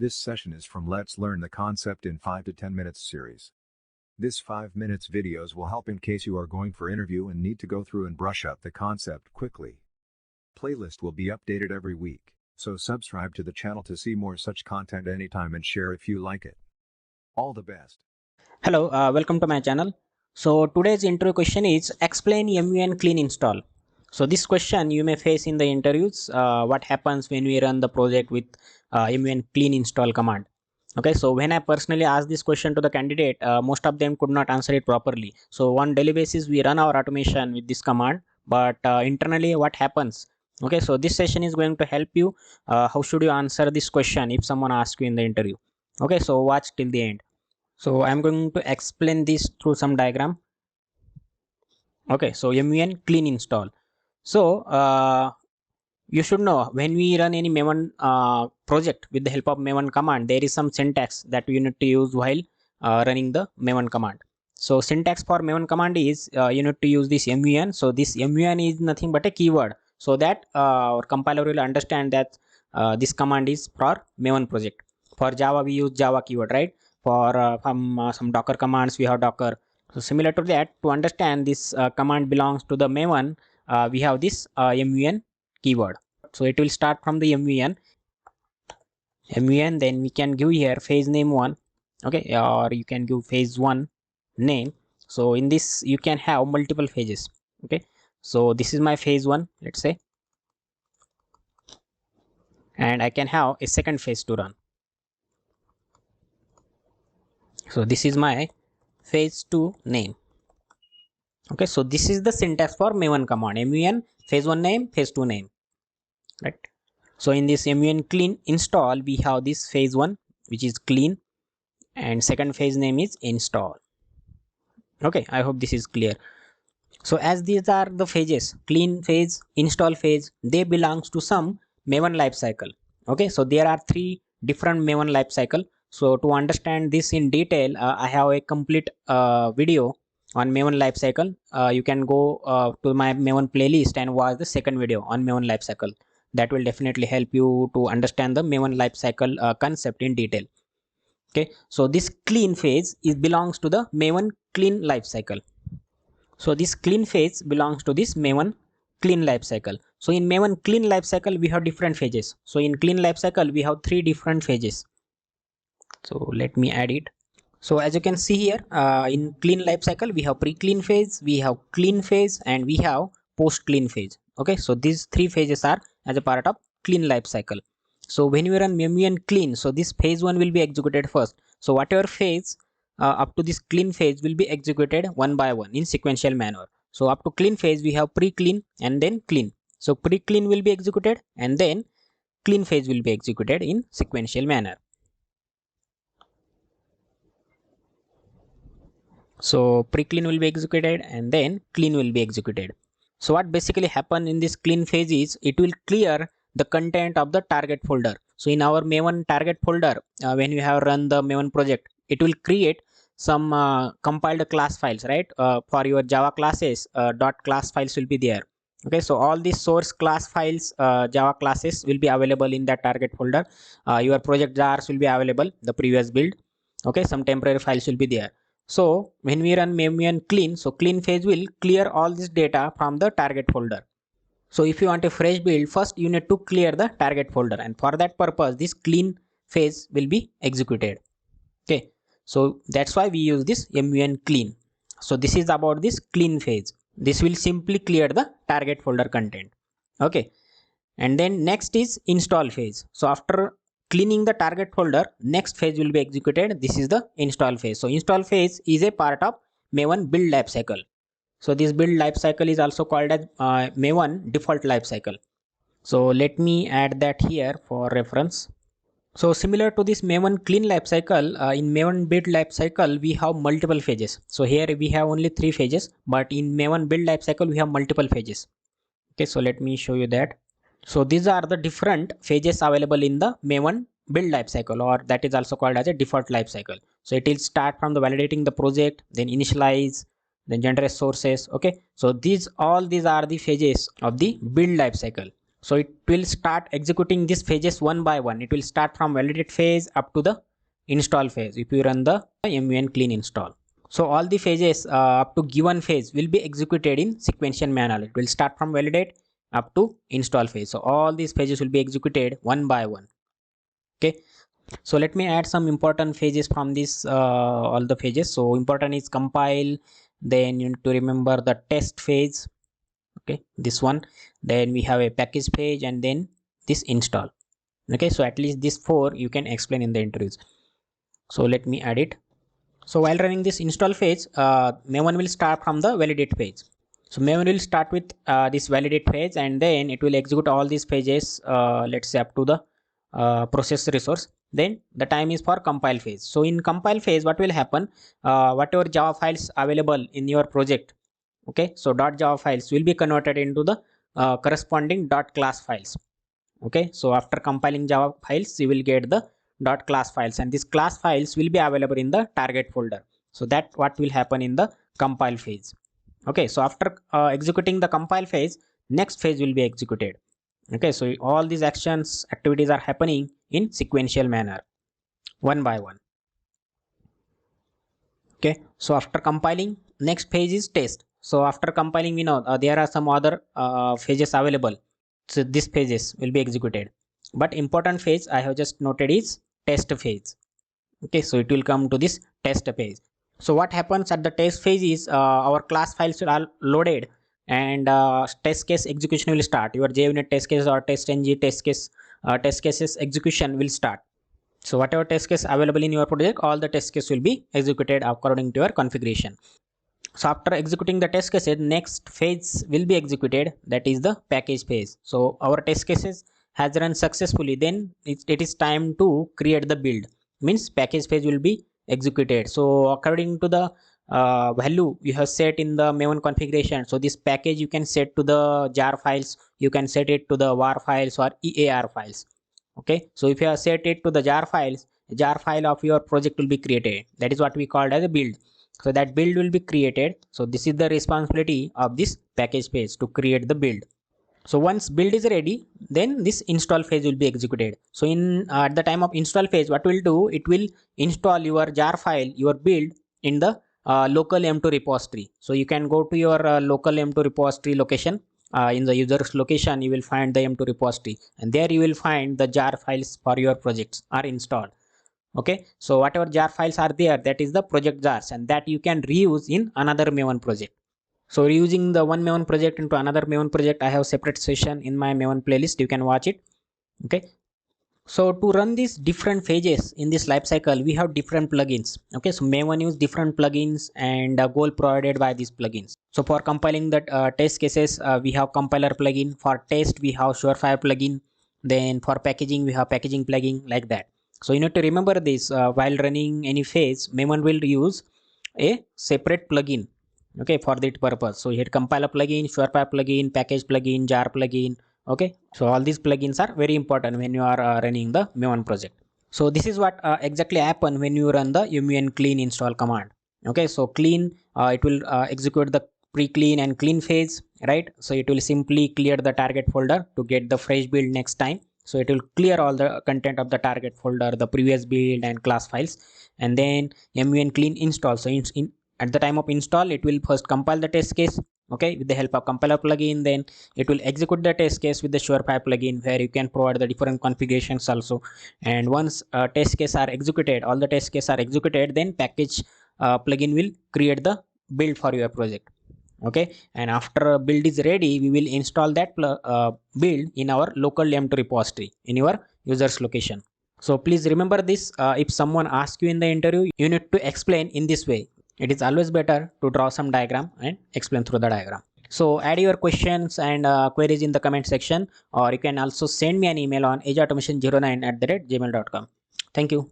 This session is from Let's Learn the Concept in 5 to 10 Minutes series. This 5 minutes videos will help in case you are going for interview and need to go through and brush up the concept quickly. Playlist will be updated every week, so subscribe to the channel to see more such content anytime and share if you like it. All the best. Hello, welcome to my channel. So today's intro question is explain MUN clean install. So this question you may face in the interviews. What happens when we run the project with MUN clean install command? Okay, so when I personally asked this question to the candidate, most of them could not answer it properly. So on daily basis we run our automation with this command, but internally what happens? Okay, so this session is going to help you. How should you answer this question if someone asks you in the interview? Okay, so watch till the end. So I'm going to explain this through some diagram. Okay, so MUN clean install. So you should know when we run any Maven project with the help of Maven command, there is some syntax that we need to use while running the Maven command. So syntax for Maven command is you need to use this MUN. So this MUN is nothing but a keyword, so that our compiler will understand that this command is for Maven project. For Java we use Java keyword, right? For some Docker commands we have Docker. So similar to that, to understand this command belongs to the Maven, we have this MUN keyword. So it will start from the MUN, then we can give here phase name 1, okay, or you can give phase 1 name. So in this you can have multiple phases. Okay, so this is my phase 1, let's say, and I can have a second phase to run. So this is my phase 2 name. Okay, so this is the syntax for Maven command. MUN phase 1 name, phase 2 name, right? So in this MUN clean install we have this phase 1 which is clean, and second phase name is install. Okay, I hope this is clear. So as these are the phases, clean phase, install phase, they belongs to some Maven lifecycle. Okay, so there are 3 different Maven lifecycle. So to understand this in detail, I have a complete video on Maven lifecycle. You can go to my Maven playlist and watch the second video on Maven lifecycle. That will definitely help you to understand the Maven lifecycle concept in detail. Okay, so this clean phase belongs to the Maven clean lifecycle. So this clean phase belongs to this Maven clean lifecycle. So in Maven clean lifecycle we have different phases. So in clean lifecycle we have 3 different phases. So let me add it. So as you can see here, in clean lifecycle we have pre-clean phase, we have clean phase, and we have post-clean phase. Okay, so these 3 phases are as a part of clean lifecycle. So when we run MUN clean, so this phase 1 will be executed first. So whatever phase up to this clean phase will be executed one by one in sequential manner. So up to clean phase we have pre-clean and then clean. So pre-clean will be executed and then clean phase will be executed in sequential manner. So pre-clean will be executed and then clean will be executed. So what basically happen in this clean phase is it will clear the content of the target folder. So in our Maven target folder, when you have run the Maven project, it will create some compiled class files, right? For your Java classes, .class files will be there. Okay, so all these source class files, Java classes will be available in that target folder. Your project jars will be available, the previous build. Okay, some temporary files will be there. So when we run MUN clean, so clean phase will clear all this data from the target folder. So if you want a fresh build, first you need to clear the target folder, and for that purpose this clean phase will be executed. Okay, so that's why we use this MUN clean. So this is about this clean phase. This will simply clear the target folder content. Okay, and then next is install phase. So after cleaning the target folder, next phase will be executed. This is the install phase. So install phase is a part of Maven build lifecycle. So this build lifecycle is also called as Maven default lifecycle. So let me add that here for reference. So similar to this Maven clean lifecycle, in Maven build lifecycle we have multiple phases. So here we have only 3 phases, but in Maven build lifecycle we have multiple phases. Okay, so let me show you that. So these are the different phases available in the Maven build lifecycle, or that is also called as a default lifecycle. So it will start from the validating the project, then initialize, then generate sources. Okay, so all these are the phases of the build lifecycle. So it will start executing these phases one by one. It will start from validate phase up to the install phase if you run the mun clean install. So all the phases up to given phase will be executed in sequential manner. It will start from validate up to install phase. So all these phases will be executed one by one. Okay. So let me add some important phases from this all the phases. So important is compile, then you need to remember the test phase. Okay, this one, then we have a package phase, and then this install. Okay, so at least these 4 you can explain in the interviews. So let me add it. So while running this install phase, Maven will start from the validate phase. So Maven will start with this validate phase, and then it will execute all these phases, let's say up to the process resource. Then the time is for compile phase. So in compile phase, what will happen, whatever Java files available in your project, okay, so .java files will be converted into the corresponding .class files. Okay, so after compiling Java files, you will get the .class files, and these class files will be available in the target folder. So that what will happen in the compile phase. Okay, so after executing the compile phase, next phase will be executed. Okay, so all these activities are happening in sequential manner, one by one. Okay, so after compiling, next phase is test. So after compiling, we know there are some other phases available. So these phases will be executed, but important phase I have just noted is test phase. Okay, so it will come to this test phase. So what happens at the test phase is our class files are loaded, and test case execution will start. Your JUnit test case or testng test cases execution will start. So whatever test case available in your project, all the test case will be executed according to your configuration. So after executing the test cases, next phase will be executed, that is the package phase. So our test cases has run successfully, then it is time to create the build, means package phase will be executed. So according to the value you have set in the Maven configuration, so this package you can set to the jar files, you can set it to the var files or EAR files. Okay, so if you have set it to the jar files, jar file of your project will be created. That is what we called as a build. So that build will be created. So this is the responsibility of this package phase, to create the build. So once build is ready, then this install phase will be executed. So in at the time of install phase, what will do, it will install your jar file, your build, in the local M2 repository. So you can go to your local M2 repository location. In the users location, you will find the M2 repository, and there you will find the jar files for your projects are installed. Okay, so whatever jar files are there, that is the project jars, and that you can reuse in another Maven project. So reusing the one Maven project into another Maven project, I have separate session in my Maven playlist, you can watch it. Okay, so to run these different phases in this life cycle, we have different plugins. Okay, so Maven use different plugins and goal provided by these plugins. So for compiling the test cases, we have compiler plugin. For test, we have Surefire plugin. Then for packaging, we have packaging plugin, like that. So you need to remember this while running any phase, Maven will use a separate plugin. Okay, for that purpose. So here compiler plugin, Surefire plugin, package plugin, jar plugin. Okay, so all these plugins are very important when you are running the Maven project. So this is what exactly happen when you run the mun clean install command. Okay, so clean, it will execute the pre-clean and clean phase, right? So it will simply clear the target folder to get the fresh build next time. So it will clear all the content of the target folder, the previous build and class files, and then mun clean install. So at the time of install, it will first compile the test case, okay, with the help of compiler plugin. Then it will execute the test case with the Surefire plugin, where you can provide the different configurations also. And once test case are executed, all the test case are executed, then package plugin will create the build for your project. Okay, and after build is ready, we will install that build in our local M2 repository in your users location. So please remember this, if someone asks you in the interview, you need to explain in this way. It is always better to draw some diagram and explain through the diagram. So add your questions and queries in the comment section, or you can also send me an email on ageautomation09@gmail.com. Thank you.